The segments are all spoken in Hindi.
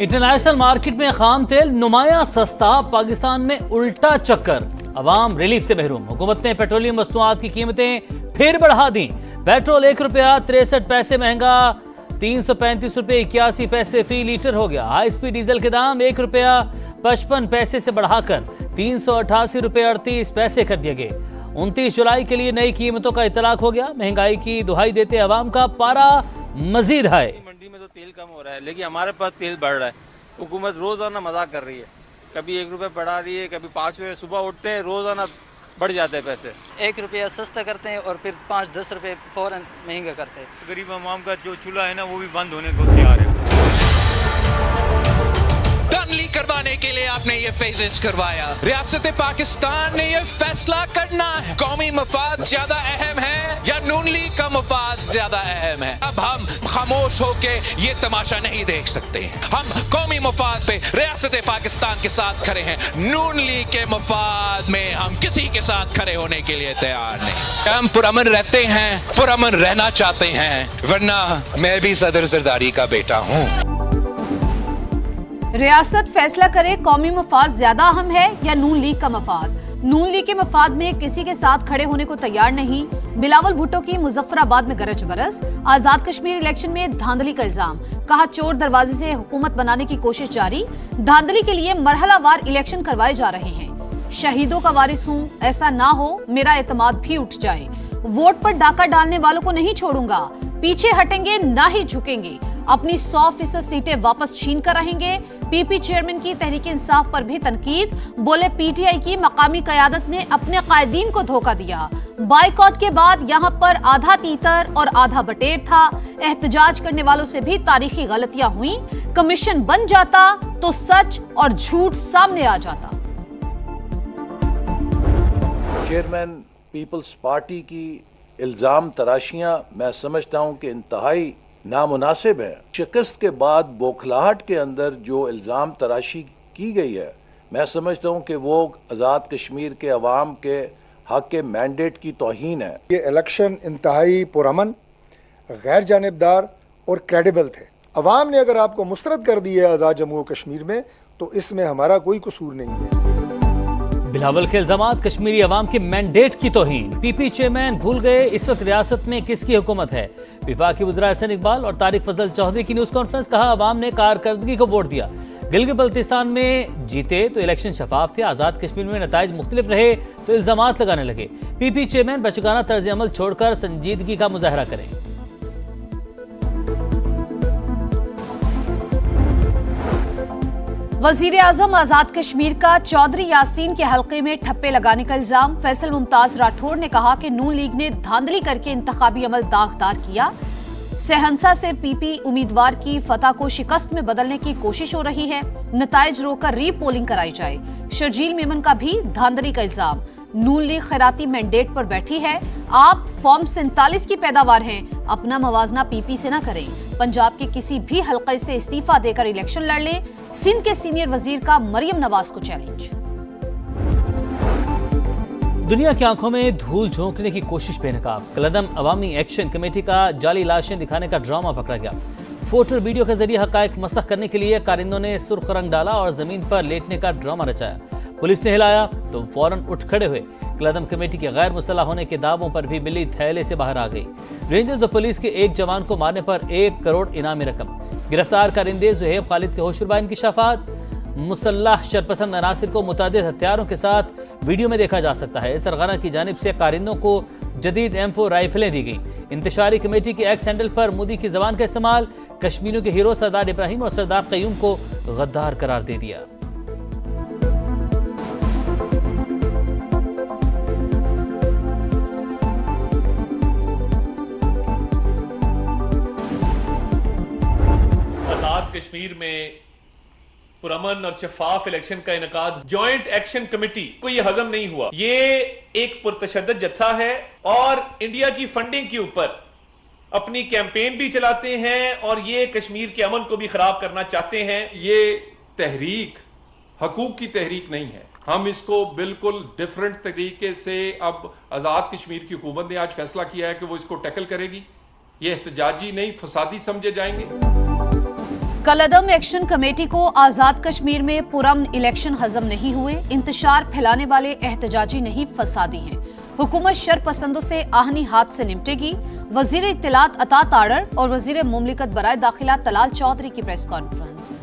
इंटरनेशनल मार्केट में खाम तेल नुमाया सस्ता, पाकिस्तान में उल्टा चक्कर, अवाम रिलीफ से महरूम। हुकूमत ने पेट्रोलियम वस्तुआत की कीमतें फिर बढ़ा दी। पेट्रोल ₹1.63 महंगा, 335 रुपये 81 पैसे फी लीटर हो गया। हाई स्पीड डीजल के दाम ₹1.55 से बढ़ाकर 388 रुपये 38 पैसे कर दिए गए। 29 जुलाई के लिए नई कीमतों का इतलाक हो गया। महंगाई की दुहाई देते अवाम का पारा मजीद है। मंडी में तो तेल कम हो रहा है, लेकिन हमारे पास तेल बढ़ रहा है। हुकूमत रोजाना मजाक कर रही है, कभी ₹1 बढ़ा रही है, कभी 5 रुपये। सुबह उठते हैं रोजाना बढ़ जाते हैं पैसे। ₹1 सस्ता करते हैं और फिर 5-10 रुपये फौरन महंगा करते हैं। गरीब आवाम का जो चूल्हा है ना, वो भी बंद होने को तैयार है। धांधली करवाने के लिए आपने ये फेजेस करवाया। रियासत पाकिस्तान ने ये फैसला करना है, कौमी मफाद ज्यादा अहम है या नून लीग का मफाद ज्यादा अहम है। अब हम खामोश होके ये तमाशा नहीं देख सकते। हम कौमी मफाद पे रियासत पाकिस्तान के साथ खड़े हैं। नून लीग के मफाद में हम किसी के साथ खड़े होने के लिए तैयार नहीं। हम पुरअमन रहते हैं, पुरअमन रहना चाहते हैं, वरना मैं भी सदर जरदारी का बेटा हूँ। रियासत फैसला करे, कौमी मफाद ज्यादा अहम है या नून लीग का मफाद। नून लीग के मफाद में किसी के साथ खड़े होने को तैयार नहीं। बिलावल भुट्टो की मुजफ्फराबाद में गरज बरस। आजाद कश्मीर इलेक्शन में धांधली का इल्जाम, कहा चोर दरवाजे से हुकूमत बनाने की कोशिश जारी। धांधली के लिए मरहलावार इलेक्शन करवाए जा रहे हैं। शहीदों का वारिस हूँ, ऐसा ना हो मेरा एतमाद भी उठ जाए। वोट पर डाका डालने वालों को नहीं छोड़ूंगा, पीछे हटेंगे ना ही झुकेंगे। अपनी 100% सीटें वापस छीन कर रहेंगे। पीपी चेयरमैन की तहरीक इंसाफ पर भी तनकीद, बोले पीटीआई की मकामी क़यादत ने अपने कायदीन को धोखा दिया। बाइकॉट के बाद यहाँ पर आधा तीतर और आधा बटेर था। एहतजाज करने वालों से भी तारीखी गलतियां हुई। कमीशन बन जाता तो सच और झूठ सामने आ जाता। चेयरमैन पीपल्स पार्टी की इल्जाम तराशियां मैं समझता हूं कि इंतहाई नामुनासिब है। शिकस्त के बाद बौखलाहट के अंदर जो इल्ज़ाम तराशी की गई है, मैं समझता हूँ कि वो आज़ाद कश्मीर के अवाम के हक के मैंडेट की तौहीन है। ये इलेक्शन इंतहाई पुरअमन, गैर जानिबदार और क्रेडिबल थे। अवाम ने अगर आपको मुस्तरद कर दी है आज़ाद जम्मू और कश्मीर में, तो इसमें हमारा कोई कसूर नहीं है। बिलावल के इल्जामात, कश्मीरी अवाम के मैंडेट की तौहीन। पीपी चेयरमैन भूल गए इस वक्त रियासत में किसकी हुकूमत है। विफाकी वज़ीर हसन इकबाल और तारिक फजल चौधरी की न्यूज़ कॉन्फ्रेंस, कहा अवाम ने कारकर्दगी को वोट दिया। गिलगित बल्तिस्तान में जीते तो इलेक्शन शफाफ थे, आज़ाद कश्मीर में नताइज मुख्तलिफ रहे तो इल्जामात लगाने लगे। पीपी चेयरमैन बचगाना तर्ज अमल छोड़कर संजीदगी का मुजाहरा करें। वजीर आजम आजाद कश्मीर का चौधरी यासीन के हल्के में ठप्पे लगाने का इल्जाम। फैसल मुमताज राठौर ने कहा कि नून लीग ने धांधली करके इंतखाबी अमल दागदार किया। सहनसा से पीपी उम्मीदवार की फतह को शिकस्त में बदलने की कोशिश हो रही है। नताइज रोकर री पोलिंग कराई जाए। शर्जील मेमन का भी धांधली का इल्जाम। नून लीग खैराती मैंडेट पर बैठी है। आप फॉर्म 47 की पैदावार हैं, अपना मवाजना पीपी से न करें। पंजाब के किसी भी हल्के से इस्तीफा देकर इलेक्शन लड़ लें। सिंध के सीनियर वजीर का मरियम नवाज को चैलेंज। दुनिया की आंखों में धूल झोंकने की कोशिश बेनकाब। कलदम अवामी एक्शन कमेटी का जाली लाशें दिखाने का ड्रामा पकड़ा गया। फोटो और वीडियो के जरिए हकायक मसख करने के लिए कारिंदों ने सुर्ख रंग डाला और जमीन पर लेटने का ड्रामा रचाया। पुलिस ने हिलाया तो फौरन उठ खड़े हुए। कलदम कमेटी के गैर मुसल्लह होने के दावों पर भी बिल्ली थैले से बाहर आ गई। रेंजर्स और पुलिस के एक जवान को मारने पर 1 करोड़ इनामी रकम। गिरफ्तार कारिंदे जुहेब खालिद के होशुरबा इंकिशाफात। मुसल्लह शरपसंद अनासिर को मुतादिद हथियारों के साथ वीडियो में देखा जा सकता है। सरगना की जानिब से कारिंदों को जदीद M4 राइफलें दी गई। इंतशारी कमेटी के एक्स हैंडल पर मोदी की जबान का इस्तेमाल। कश्मीरियों के हीरो सरदार इब्राहिम और सरदार कयूम को गद्दार करार दे दिया। कश्मीर में पुरअमन और शफाफ इलेक्शन का इनकाद जॉइंट एक्शन कमेटी को ये हजम नहीं हुआ। ये एक पुरतशद्दद जत्था है और इंडिया की फंडिंग के ऊपर अपनी कैंपेन भी चलाते हैं और ये कश्मीर के अमन को भी खराब करना चाहते हैं। ये तहरीक हकूक की तहरीक नहीं है। हम इसको बिल्कुल डिफरेंट तरीके से, अब आज़ाद कश्मीर की हुकूमत ने आज फैसला किया है कि वो इसको टैकल करेगी। ये एहतजाजी नहीं, फसादी समझे जाएंगे। कलदम एक्शन कमेटी को आजाद कश्मीर में पुरअमन इलेक्शन हजम नहीं हुए, इंतशार फैलाने वाले एहतजाजी नहीं फसादी हैं। हुकूमत शरपसंदों से आहनी हाथ से निपटेगी। वजीर इत्तलात अता ताड़र और वजीर मुमलिकत बराए दाखिला तलाल चौधरी की प्रेस कॉन्फ्रेंस।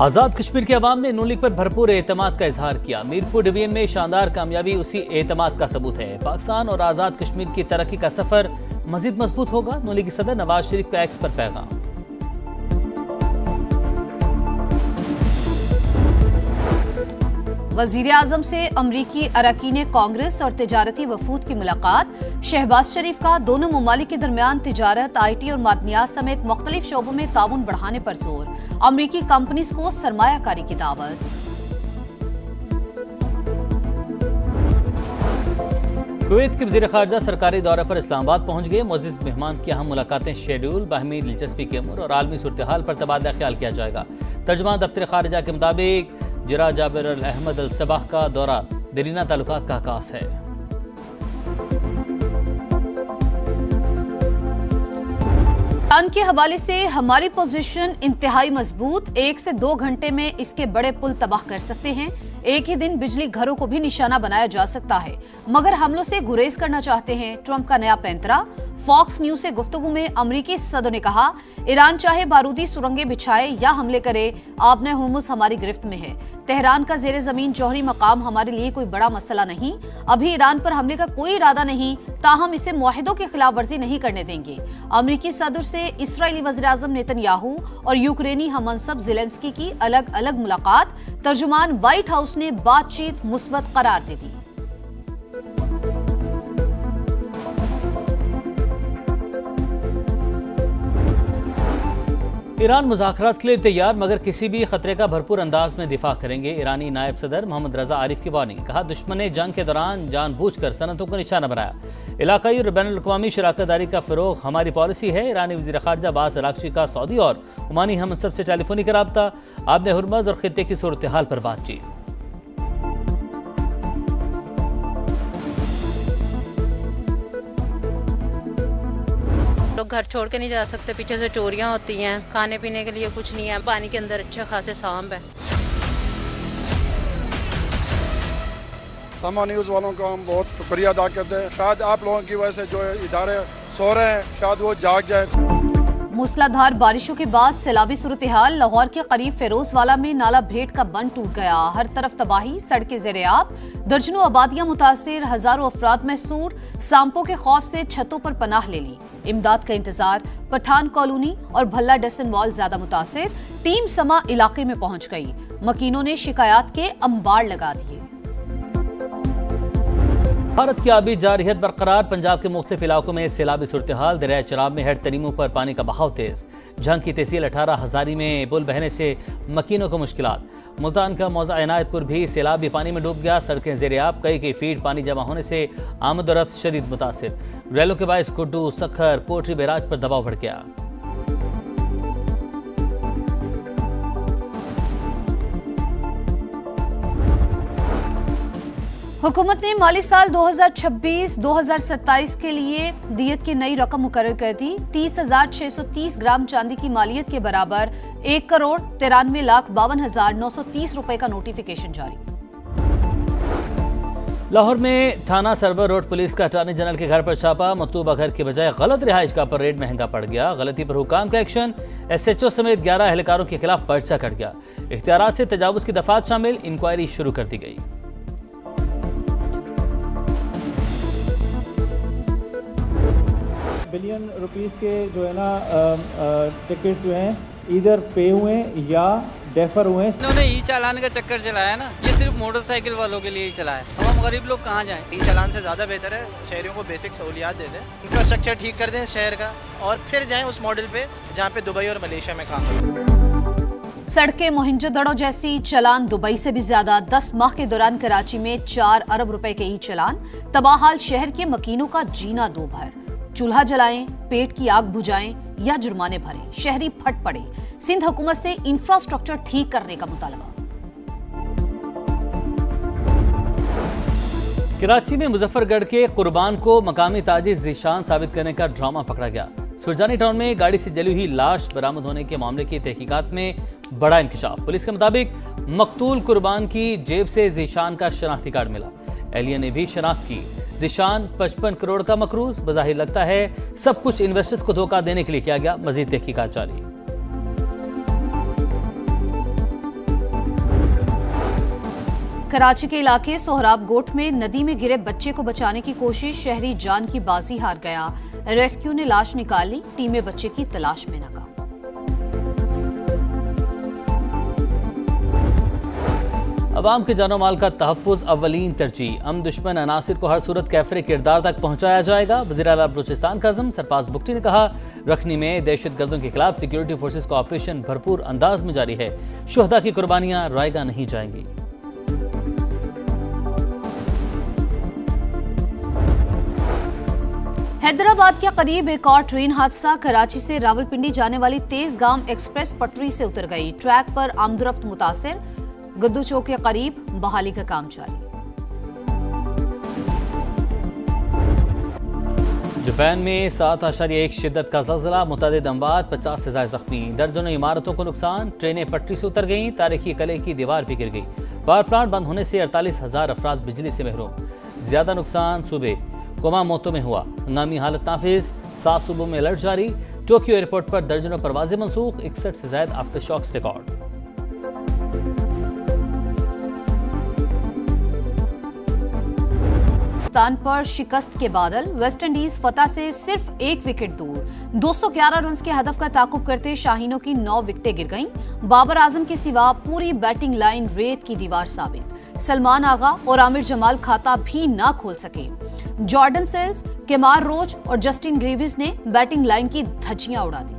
आजाद कश्मीर के अवाम ने नून लीग पर भरपूर एतमाद का इजहार किया। मीरपुर डिवीजन में शानदार कामयाबी उसी एतमाद का सबूत है। पाकिस्तान और आजाद कश्मीर की तरक्की का सफर मजीद मजबूत होगा। नून लीग सदर नवाज शरीफ का एक्स पर पैगाम। वजीर आजम से अमरीकी अरकान कांग्रेस और तिजारती वफूद की मुलाकात। शहबाज शरीफ का दोनों ममालिक के दरमियान तिजारत, IT और मादनियात समेत मुख्तलिफ शोबों में ताउन बढ़ाने पर जोर। अमरीकी कंपनीज को सरमायाकारी की दावत। कुवैत के वज़ीर ख़ारजा सरकारी दौरे पर इस्लामाबाद पहुंच गए। मोअज़्ज़िज़ मेहमान की अहम मुलाकातें शेड्यूल, बाहमी दिलचस्पी के अमूर और आलमी सूरत-ए-हाल पर तबादला ख्याल किया जाएगा। तर्जुमान दफ्तर ख़ारिजा के मुताबिक जिरा जाबिर अल अहमद अल सबाह का दौरा दरीना ताल्लुकात का आगाज़ है। ईरान के हवाले से हमारी पोजीशन इंतहाई मजबूत। 1 से 2 घंटे में इसके बड़े पुल तबाह कर सकते हैं। एक ही दिन बिजली घरों को भी निशाना बनाया जा सकता है, मगर हमलों से गुरेज करना चाहते हैं। ट्रंप का नया पैंतरा। फॉक्स न्यूज से गुफ्तगू में अमरीकी सदर ने कहा, ईरान चाहे बारूदी सुरंगें बिछाए या हमले करे, आबने हुर्मुज हमारी गिरफ्त में है। तेहरान का जेर जमीन जौहरी मकाम हमारे लिए कोई बड़ा मसला नहीं। अभी ईरान पर हमले का कोई इरादा नहीं, ताहम इसे मुआहिदों की खिलाफ वर्जी नहीं करने देंगे। अमरीकी सदर से इसराइली वज़ीर आज़म नेतन्याहू और यूक्रेनी हममनसब ज़ेलेंस्की की अलग अलग मुलाकात। तर्जुमान व्हाइट हाउस ने बातचीत मुस्बत करार दे दी। ईरान मुज़ाकरात के लिए तैयार, मगर किसी भी खतरे का भरपूर अंदाज में दिफा करेंगे। ईरानी नायब सदर मोहम्मद रजा आरिफ की वार्निंग। कहा, दुश्मन ने जंग के दौरान जानबूझकर सनतों को निशाना बनाया। इलाकाई और बैनुल अक़वामी शराकतदारी का फ़रोग़ हमारी पॉलिसी है। ईरानी वज़ीर ख़ारजा अब्बास अराग़ची का सऊदी और ओमानी हममनसब से टेलीफोनिक राब्ता। आबने हुर्मुज़ और खित्ते की सूरत हाल पर बातचीत। लोग घर छोड़ के नहीं जा सकते, पीछे से चोरियां होती हैं, खाने पीने के लिए कुछ नहीं है, पानी के अंदर अच्छे खासे सांप है। समा न्यूज़ वालों का हम बहुत शुक्रिया अदा करते हैं। शायद आप लोगों की वजह से जो इदारे सो रहे हैं, शायद वो जाग जाए। मूसलाधार बारिशों के बाद सैलाबी सूरत-ए-हाल। लाहौर के करीब फेरोजवाला में नाला भेट का बंद टूट गया। हर तरफ तबाही, सड़कें ज़ेर-ए-आब, दर्जनों आबादियां मुतासिर, हजारों अफराद महसूर। सांपों के खौफ से छतों पर पनाह ले ली। इमदाद का इंतजार। पठान कॉलोनी और भल्ला डसन मॉल ज्यादा मुतासिर। टीम समा इलाके में पहुंच गई। मकीनों ने शिकायत के अंबार लगा दिए। भारत की आबी जारियत बरकरार। पंजाब के मुख्तलिफ इलाकों में सैलाबी सूरत-ए-हाल। दरिया चनाब में हेड तरीमों पर पानी का बहाव तेज। झंग की तहसील 18 हजारी में पुल बहने से मकीनों को मुश्किलात। मुल्तान का मौजा इनायतपुर भी सैलाबी पानी में डूब गया। सड़कें ज़ेर-ए-आब, कई फीट पानी जमा होने से आमद और रफ्त शदीद मुतासिर। रेलों के बायस कुड्डू, सखर, कोटरी बैराज पर दबाव बढ़ गया। हुकूमत ने माली साल 2026-2027 के लिए दियत की नई रकम मुकर्रर कर दी। 30,630 ग्राम चांदी की मालियत के बराबर 1,93,52,930 रुपए का नोटिफिकेशन जारी। लाहौर में थाना सरवर रोड पुलिस का अटॉर्नी जनरल के घर पर छापा। मतलूबा घर के बजाय गलत रिहाइश का पर रेट महंगा पड़ गया। गलती पर हुकाम का एक्शन। SHO समेत 11 एहलकारों के खिलाफ पर्चा कट गया। इख्तियारात से तजावुज की दफात शामिल। इंक्वायरी शुरू कर दी गई। बिलियन रुपीस के जो है ना टिकट्स जो हैं इधर पे हुए या डेफर हुए। इन्होंने ई चालान का चक्कर चलाया ना, ये सिर्फ मोटरसाइकिल वालों के लिए ही चलाया। हम गरीब लोग कहाँ जाएं? ई चालान से ज़्यादा बेहतर है शहरियों को बेसिक सहूलियात दे दें, इंफ्रास्ट्रक्चर ठीक कर दें शहर का, और फिर जाएं उस मॉडल पे जहाँ पे दुबई और मलेशिया में काम करें। सड़कें मोहिंजोदड़ो जैसी। चलान दुबई से भी ज्यादा। 10 माह के दौरान कराची में 4 अरब रुपए के ई चालान। तबाहाल शहर के मकीनों का जीना दो भर। चूल्हा जलाएं, पेट की आग बुझाएं या जुर्माने भरें, शहरी फट पड़े। सिंध हुकूमत से इंफ्रास्ट्रक्चर ठीक करने का मुतालबा। कराची में मुजफ्फरगढ़ के कुर्बान को मकामी ताजिर ज़ीशान साबित करने का ड्रामा पकड़ा गया। सुरजानी टाउन में गाड़ी से जली हुई लाश बरामद होने के मामले की तहकीकात में बड़ा इंकशाफ। पुलिस के मुताबिक मकतूल कुर्बान की जेब से ज़ीशान का शनाख्ती कार्ड मिला। एहलिया ने भी शनाख्त की। ज़ीशान 55 करोड़ का मकरूज। बज़ाहिर लगता है सब कुछ इन्वेस्टर्स को धोखा देने के लिए किया गया। मजीद तहकीकात जारी। कराची के इलाके सोहराब गोट में नदी में गिरे बच्चे को बचाने की कोशिश, शहरी जान की बाजी हार गया। रेस्क्यू ने लाश निकाली, टीमें बच्चे की तलाश में नाकाम। अवाम के जानो माल का तहफ़्फ़ुज़ अव्वलीन तरजीह। अमन दुश्मन अनासिर को हर सूरत कैफरे किरदार तक पहुंचाया जाएगा। वज़ीर आला बलूचिस्तान का अज़म सरफराज बुगटी ने कहा, रखनी में दहशतगर्दों के खिलाफ सिक्योरिटी फोर्सेस का ऑपरेशन भरपूर अंदाज में जारी है। शुहदा की कुर्बानियां रायगा नहीं जाएंगी। हैदराबाद के करीब एक और ट्रेन हादसा। कराची से रावलपिंडी जाने वाली तेजगाम एक्सप्रेस पटरी से उतर गई। ट्रैक पर आमदरफ्त मुतासिर। गुद्दू चौक के करीब बहाली का काम जारी। जापान में 7.1 शिद्दत का ज़लज़ला, मुतअद्दिद अमवात, 50 से ज़ायद ज़ख्मी, दर्जनों इमारतों को नुकसान। ट्रेनें पटरी से उतर गईं, तारीखी किले की दीवार भी गिर गई। पावर प्लांट बंद होने से 48,000 अफराद बिजली से महरूम। ज्यादा नुकसान सूबे कुमामोतो में हुआ। हंगामी हालत नाफिज, 7 सूबों में अलर्ट जारी। टोक्यो एयरपोर्ट पर दर्जनों परवाजें मनसूख, 61 से ज्यादा आफ्टर शॉक्स रिकॉर्ड। पाकिस्तान पर शिकस्त के बादल, वेस्टइंडीज फतह से सिर्फ 1 विकेट दूर। 211 रन के हदफ का ताकुब करते शाहीनों की 9 विकेटें गिर गईं। बाबर आजम के सिवा पूरी बैटिंग लाइन रेत की दीवार साबित। सलमान आगा और आमिर जमाल खाता भी ना खोल सके। जॉर्डन सेल्स, केमार रोच और जस्टिन ग्रीविस ने बैटिंग लाइन की धज्जियां उड़ा दी।